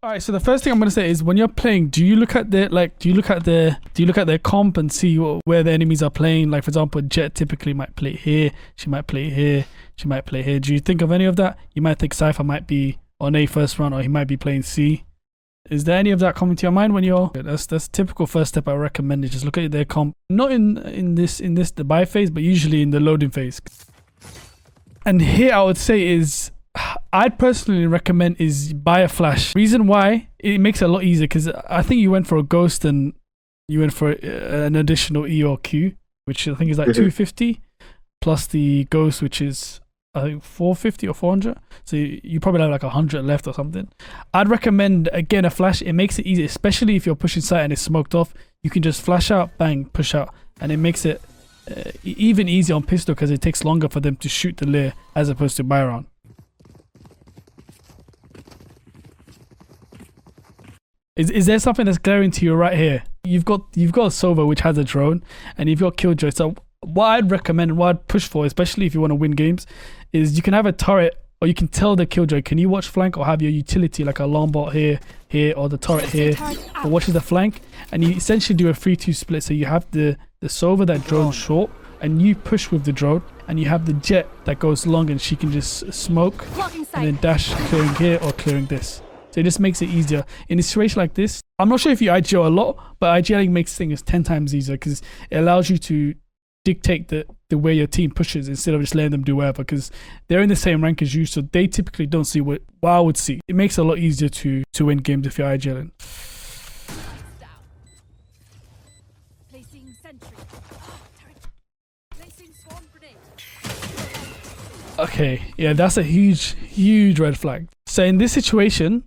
All right, so the first thing I'm gonna say is when you're playing, do you look at their comp and see where the enemies are playing? Like for example, Jet typically might play here, she might play here, she might play here. Do you think of any of that? You might think Scyfe might be on A first run, or he might be playing C. Is there any of that coming to your mind when you're? That's typical first step I recommend is just look at their comp, not in this the buy phase, but usually in the loading phase. And here I would say is, I'd personally recommend is buy a flash. Reason why, it makes it a lot easier because I think you went for a ghost and you went for an additional E or Q, which I think is like 250 plus the ghost, which is I think 450 or 400. So you probably have like 100 left or something. I'd recommend again a flash. It makes it easy, especially if you're pushing sight and it's smoked off. You can just flash out, bang, push out, and it makes it even easier on pistol because it takes longer for them to shoot the layer as opposed to buy round. Is there something that's glaring to you right here? You've got a Sova which has a drone, and you've got Killjoy. So what I'd recommend, what I'd push for, especially if you want to win games, is you can have a turret, or you can tell the Killjoy, can you watch flank, or have your utility like a alarm bot here, or the turret here, or watches the flank, and you essentially do a 3-2 split. So you have the Sova that drones short, and you push with the drone, and you have the Jet that goes long, and she can just smoke and then dash, clearing here or clearing this. So it just makes it easier. In a situation like this, I'm not sure if you IGL a lot, but IGLing makes things 10 times easier because it allows you to dictate the way your team pushes instead of just letting them do whatever, because they're in the same rank as you, so they typically don't see what I would see. It makes it a lot easier to win games if you're IGLing. Okay, yeah, that's a huge red flag. So in this situation,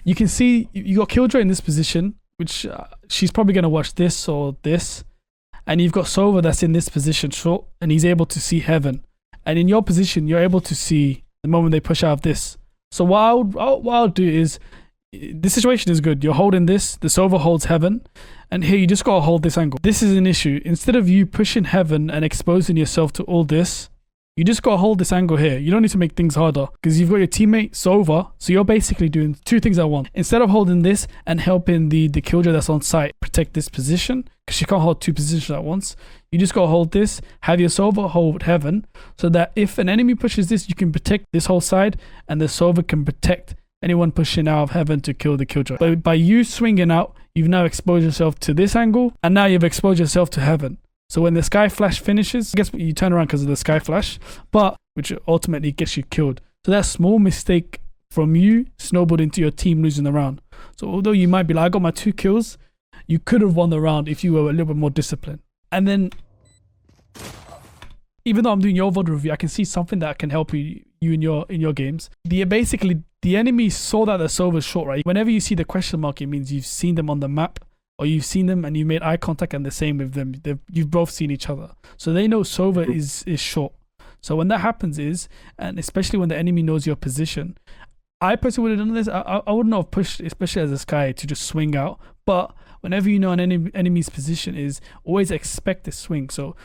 you can see you got Killjoy in this position, which she's probably going to watch this or this. And you've got Sova that's in this position short, and he's able to see heaven. And in your position, you're able to see the moment they push out of this. So what I'll do is, this situation is good. You're holding this, the Sova holds heaven, and here you just got to hold this angle. This is an issue. Instead of you pushing heaven and exposing yourself to all this, you just got to hold this angle here. You don't need to make things harder because you've got your teammate Sova. So you're basically doing two things at once. Instead of holding this and helping the Killjoy that's on site protect this position, because you can't hold two positions at once, you just got to hold this, have your Sova hold heaven, so that if an enemy pushes this, you can protect this whole side, and the Sova can protect anyone pushing out of heaven to kill the Killjoy. But by you swinging out, you've now exposed yourself to this angle, and now you've exposed yourself to heaven. So when the Sky Flash finishes, I guess you turn around because of the Sky Flash, but which ultimately gets you killed. So that small mistake from you snowballed into your team losing the round. So although you might be like, I got my 2 kills, you could have won the round if you were a little bit more disciplined. And then, even though I'm doing your VOD review, I can see something that can help you in your games. Basically, the enemy saw that the Sova's short, right? Whenever you see the question mark, it means you've seen them on the map, or you've seen them and you made eye contact, and the same with them. You've both seen each other. So they know Sova is short. So when that happens and especially when the enemy knows your position, I personally would have done this. I wouldn't have pushed, especially as a Sky, to just swing out. But whenever you know an enemy's position is, always expect a swing. So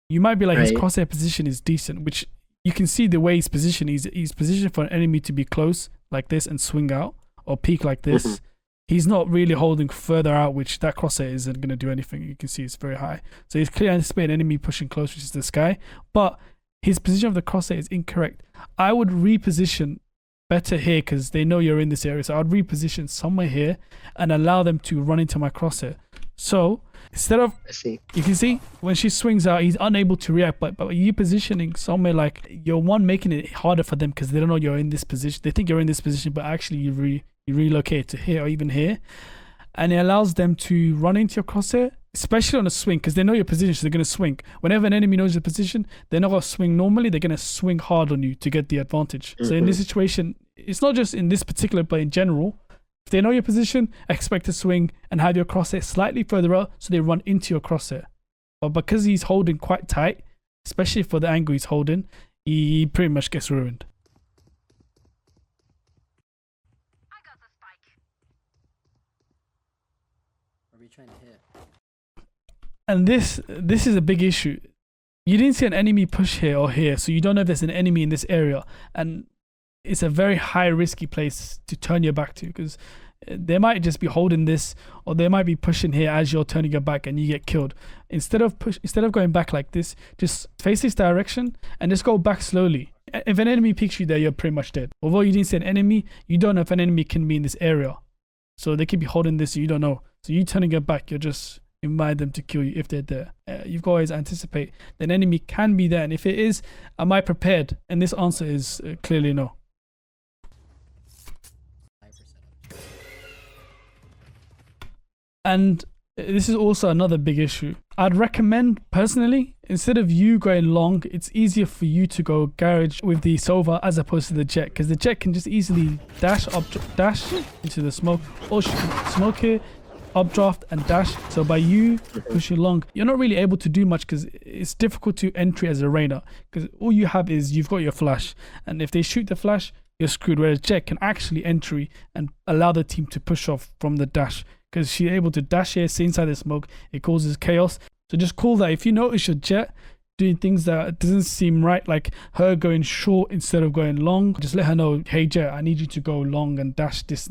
you might be like, his crosshair position is decent, which you can see the way he's positioned. He's positioned for an enemy to be close like this and swing out, or peek like this. He's not really holding further out, which that crosshair isn't going to do anything. You can see it's very high. So he's clearly anticipating an enemy pushing close, which is the Sky. But his position of the crosshair is incorrect. I would reposition better here because they know you're in this area. So I'd reposition somewhere here and allow them to run into my crosshair. So instead of, you can see when she swings out, he's unable to react. But you positioning somewhere like, you're making it harder for them because they don't know you're in this position. They think you're in this position, but actually you relocate to here or even here, and it allows them to run into your crosshair, especially on a swing, because they know your position, so they're going to swing. Whenever an enemy knows your position, they're not going to swing normally, they're going to swing hard on you to get the advantage. So in this situation, it's not just in this particular, but in general, if they know your position, expect to swing and have your crosshair slightly further out so they run into your crosshair. But because he's holding quite tight, especially for the angle he's holding, he pretty much gets ruined. Trying to hit. And this is a big issue. You didn't see an enemy push here or here, so you don't know if there's an enemy in this area, and it's a very high risky place to turn your back to, because they might just be holding this, or they might be pushing here as you're turning your back and you get killed. Instead of going back like this, just face this direction and just go back slowly. If an enemy picks you there, you're pretty much dead. Although you didn't see an enemy, you don't know if an enemy can be in this area. So they could be holding this, you don't know. So you turning your back, you're just invite them to kill you if they're there. You've got to always anticipate that an enemy can be there. And if it is, am I prepared? And this answer is clearly no. And this is also another big issue. I'd recommend, personally, instead of you going long, it's easier for you to go garage with the Sova as opposed to the Jet, because the Jet can just easily dash into the smoke, or smoke here, updraft and dash. So by you pushing long, you're not really able to do much because it's difficult to entry as a Reyna, because all you have is you've got your flash, and if they shoot the flash, you're screwed. Whereas Jet can actually entry and allow the team to push off from the dash, because she's able to dash here, stay inside the smoke. It causes chaos. So just call that. If you notice your Jet doing things that doesn't seem right, like her going short instead of going long, just let her know, hey Jet, I need you to go long and dash this.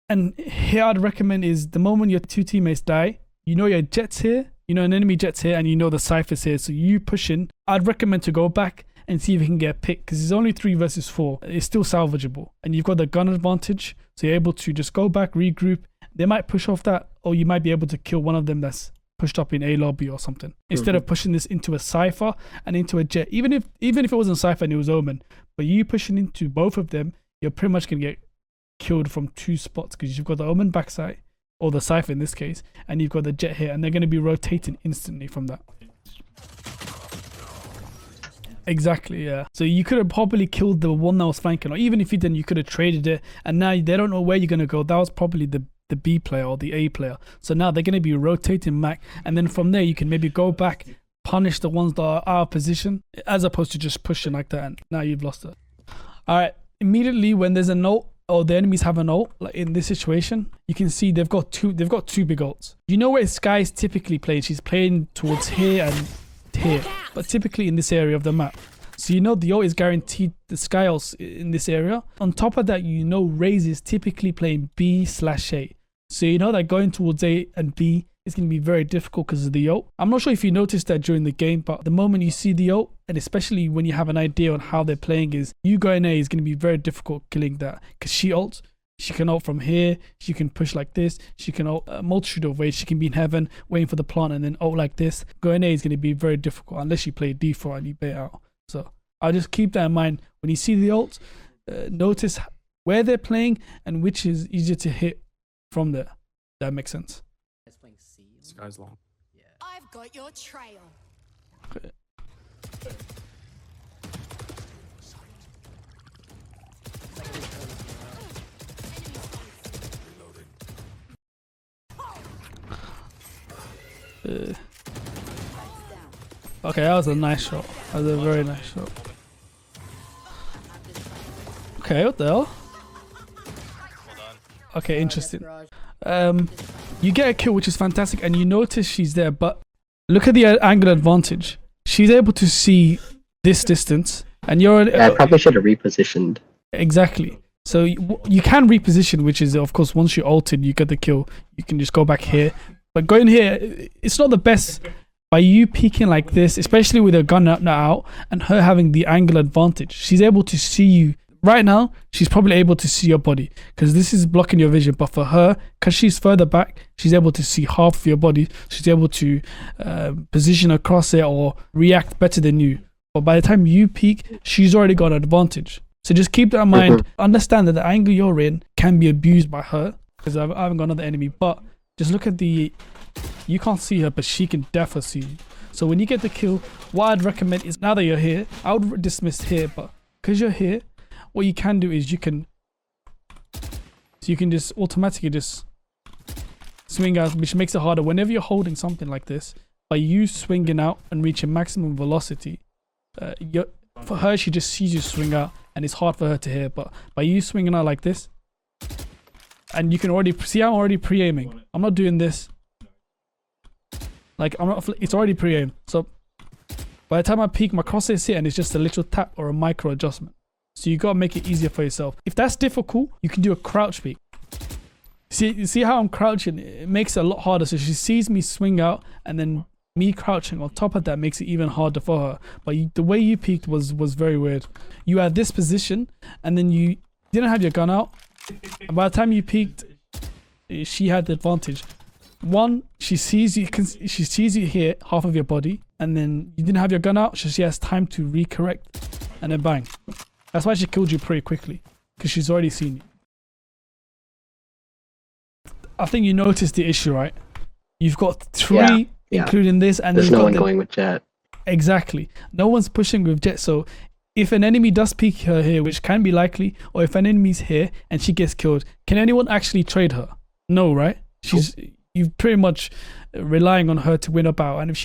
And here I'd recommend is the moment your two teammates die, you know your Jet's here, you know an enemy Jet's here, and you know the Scyfe is here. So you push in. I'd recommend to go back and see if you can get a pick, because it's only 3 versus 4. It's still salvageable. And you've got the gun advantage, so you're able to just go back, regroup. They might push off that, or you might be able to kill one of them that's pushed up in A lobby or something. Instead of pushing this into a Cypher and into a Jet. Even if it wasn't Cypher and it was Omen, but you pushing into both of them, you're pretty much going to get killed from 2 spots, because you've got the Omen backside, or the Scythe in this case, and you've got the Jet here, and they're going to be rotating instantly from that. Exactly, yeah. So you could have probably killed the one that was flanking, or even if you didn't, you could have traded it, and now they don't know where you're going to go. That was probably the B player or the A player. So now they're going to be rotating back, and then from there you can maybe go back, punish the ones that are out of position, as opposed to just pushing like that, and now you've lost it. All right, immediately when there's an ult, or the enemies have an ult, like in this situation, you can see they've got two big ults. You know where Sky's typically playing? She's playing towards here and here, but typically in this area of the map. So you know the ult is guaranteed the Sky ults in this area. On top of that, you know Raze is typically playing B/A. So you know that going towards A and B is going to be very difficult because of the ult. I'm not sure if you noticed that during the game, but the moment you see the ult, and especially when you have an idea on how they're playing, is you going A is going to be very difficult killing that, because she ults. She can ult from here, she can push like this, she can ult a multitude of ways. She can be in heaven waiting for the plant and then ult like this. Going A is going to be very difficult unless you play D4 and you bait out. So I'll just keep that in mind. When you see the ult, notice where they're playing and which is easier to hit from there. That makes sense. Sky's long. Yeah. I've got your trail. Okay. Okay, that was a nice shot. That was a very nice shot. Okay, what the hell? Okay, interesting. You get a kill, which is fantastic, and you notice she's there, but look at the angle advantage. She's able to see this distance, and you're... Yeah, I probably should have repositioned. Exactly. So you can reposition, which is, of course, once you ulted, you get the kill. You can just go back here. But going here, it's not the best. By you peeking like this, especially with her gun out, and her having the angle advantage, she's able to see you. Right now, she's probably able to see your body, because this is blocking your vision. But for her, because she's further back, she's able to see half of your body. She's able to position a crosshair or react better than you. But by the time you peek, she's already got an advantage. So just keep that in mind. Understand that the angle you're in can be abused by her, because I haven't got another enemy. But just look at the... You can't see her, but she can definitely see you. So when you get the kill, what I'd recommend is, now that you're here, I would dismiss here, but because you're here, what you can do is you can just automatically just swing out, which makes it harder. Whenever you're holding something like this, by you swinging out and reaching maximum velocity, for her, she just sees you swing out, and it's hard for her to hear. But by you swinging out like this, and you can already see, I'm already pre-aiming. I'm not doing this. Like, it's already pre-aimed. So by the time I peek, my crosshair is here, and it's just a little tap or a micro adjustment. So you gotta make it easier for yourself. If that's difficult, you can do a crouch peek. See how I'm crouching? It makes it a lot harder. So she sees me swing out, and then me crouching on top of that makes it even harder for her. But the way you peeked was very weird. You had this position, and then you didn't have your gun out. And by the time you peeked, she had the advantage. One, she sees you here, half of your body, and then you didn't have your gun out, so she has time to recorrect, and then bang. That's why she killed you pretty quickly, because she's already seen you. I think you noticed the issue, right? You've got three, including this, and there's no one going with Jet. Exactly. No one's pushing with Jet, so if an enemy does peek her here, which can be likely, or if an enemy's here and she gets killed, can anyone actually trade her? No, right? You're pretty much relying on her to win up out. And if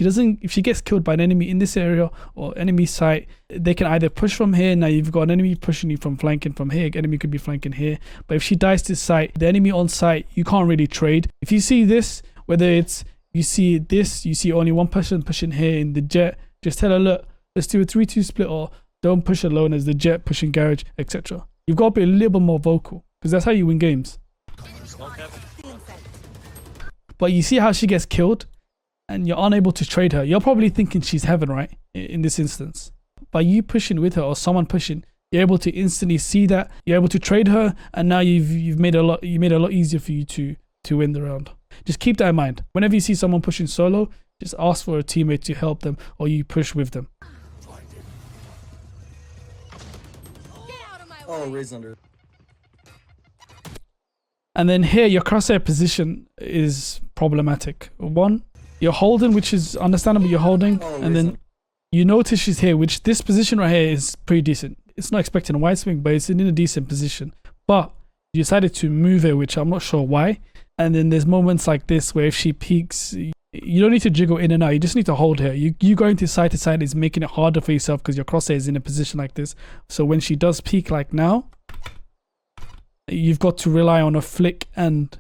she gets killed by an enemy in this area or enemy site, they can either push from here. Now you've got an enemy pushing you from flanking from here. Enemy could be flanking here. But if she dies to site, the enemy on site, you can't really trade. If you see this, whether it's you see only one person pushing here in the Jet, just tell her, look, let's do a 3-2 split, or don't push alone as the Jet pushing garage, etc. You've got to be a little bit more vocal, because that's how you win games. But you see how she gets killed and you're unable to trade her. You're probably thinking she's heaven, right? In this instance. By you pushing with her or someone pushing, you're able to instantly see that. You're able to trade her, and now you've made it a lot easier for you to win the round. Just keep that in mind. Whenever you see someone pushing solo, just ask for a teammate to help them, or you push with them. Oh, Ray's under. And then here, your crosshair position is problematic. One, you're holding, which is understandable, you're holding, and then you notice she's here, which this position right here is pretty decent. It's not expecting a wide swing, but it's in a decent position. But you decided to move her, which I'm not sure why. And then there's moments like this where if she peeks, you don't need to jiggle in and out. You just need to hold her. You going to side is making it harder for yourself because your crosshair is in a position like this. So when she does peek like now, you've got to rely on a flick, and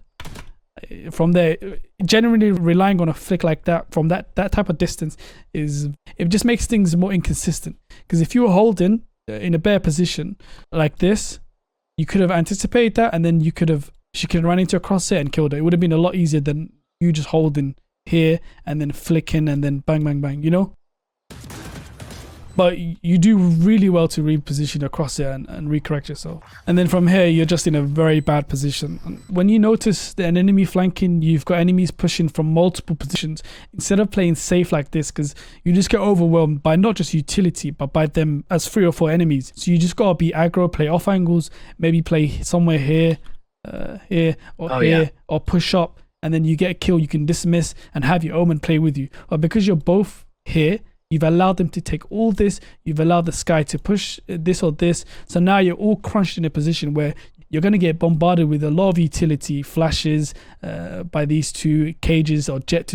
from there, generally relying on a flick like that from that type of distance it just makes things more inconsistent. Because if you were holding in a bare position like this, you could have anticipated that, and then she could have run into a crosshair and killed her. It would have been a lot easier than you just holding here and then flicking and then bang bang bang, you know. But you do really well to reposition your crosshair and recorrect yourself. And then from here, you're just in a very bad position. And when you notice an enemy flanking, you've got enemies pushing from multiple positions. Instead of playing safe like this, because you just get overwhelmed by not just utility, but by them as 3 or 4 enemies. So you just got to be aggro, play off angles, maybe play somewhere here, here, or here, or push up. And then you get a kill, you can dismiss and have your Omen play with you. But because you're both here, you've allowed them to take all this. You've allowed the Sky to push this or this. So now you're all crunched in a position where you're going to get bombarded with a lot of utility flashes by these 2 cages or Jet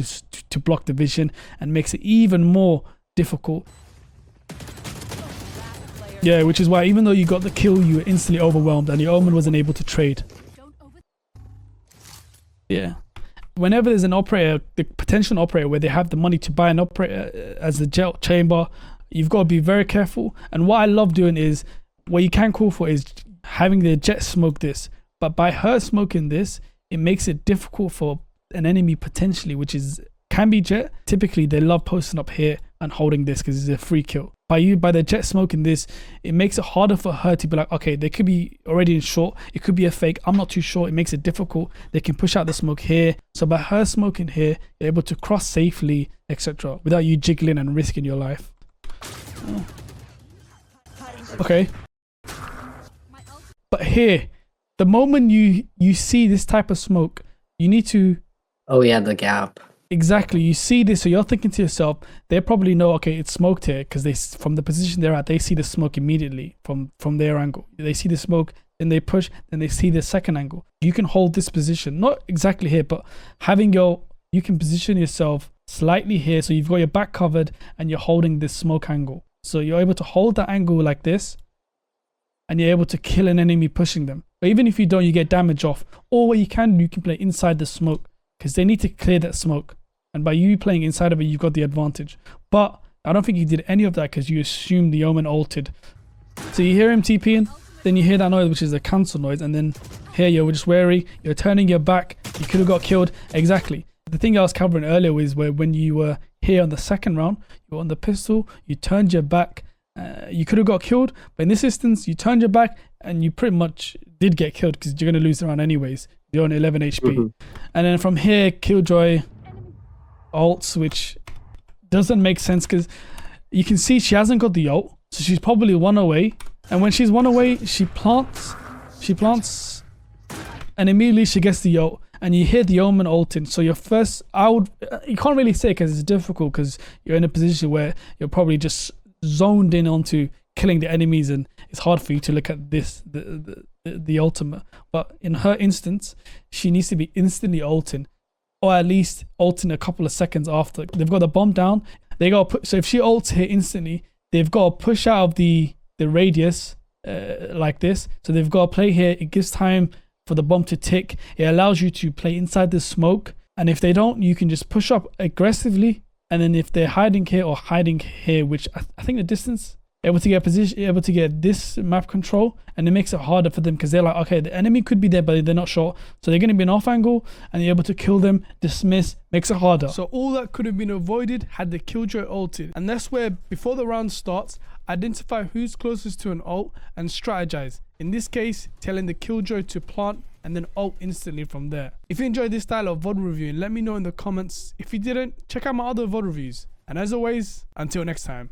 to block the vision, and makes it even more difficult. Yeah, which is why even though you got the kill, you were instantly overwhelmed and your Omen wasn't able to trade. Yeah. Whenever there's an operator, the potential operator where they have the money to buy an operator as the Jet chamber, you've got to be very careful. And what I love doing is, what you can call for is having the Jet smoke this. But by her smoking this, it makes it difficult for an enemy potentially, which can be Jet. Typically, they love posting up here and holding this because it's a free kill. By the Jet smoking this, it makes it harder for her to be like, okay, they could be already in short, it could be a fake, I'm not too sure. It makes it difficult. They can push out the smoke here. So by her smoking here, you're able to cross safely, etc., without you jiggling and risking your life. Okay. But here, the moment you see this type of smoke, you need to... Oh yeah, the gap. Exactly, you see this, so you're thinking to yourself, they probably know, okay, it's smoked here, because from the position they're at, they see the smoke immediately from their angle. They see the smoke, then they push, then they see the second angle. You can hold this position, not exactly here, but you can position yourself slightly here, so you've got your back covered and you're holding this smoke angle. So you're able to hold that angle like this, and you're able to kill an enemy pushing them. But even if you don't, you get damage off. Or what you can do, you can play inside the smoke, because they need to clear that smoke. And by you playing inside of it, you've got the advantage. But I don't think you did any of that because you assumed the Omen ulted So you hear him TPing, then you hear that noise, which is a cancel noise, and then here you're just wary, you're turning your back, you could have got killed. Exactly. The thing I was covering earlier was where when you were here on the second round, you were on the pistol, you turned your back, you could have got killed, but in this instance, you turned your back and you pretty much did get killed because you're going to lose the round anyways. You're on 11 HP. And then from here, Killjoy ults, which doesn't make sense because you can see she hasn't got the ult, so she's probably one away. And when she's one away, she plants, and immediately she gets the ult. And you hear the Omen ulting. So your first, you can't really say because it's difficult because you're in a position where you're probably just zoned in onto killing the enemies and it's hard for you to look at this, the ultimate. But in her instance, she needs to be instantly ulting, or at least ulting a couple of seconds after. They've got the bomb down. They got to put, so if she ults here instantly, they've got to push out of the radius like this. So they've got to play here. It gives time for the bomb to tick. It allows you to play inside the smoke, and if they don't, you can just push up aggressively. And then if they're hiding here or hiding here, which I think the distance, able to get position, able to get this map control, and it makes it harder for them because they're like, okay, the enemy could be there but they're not sure, so they're going to be an off angle and you're able to kill them, dismiss, makes it harder. So all that could have been avoided had the Killjoy ulted, and that's where before the round starts, identify who's closest to an ult and strategize. In this case, telling the Killjoy to plant and then ult instantly from there. If you enjoyed this style of VOD reviewing, let me know in the comments. If you didn't, check out my other VOD reviews. And as always, until next time.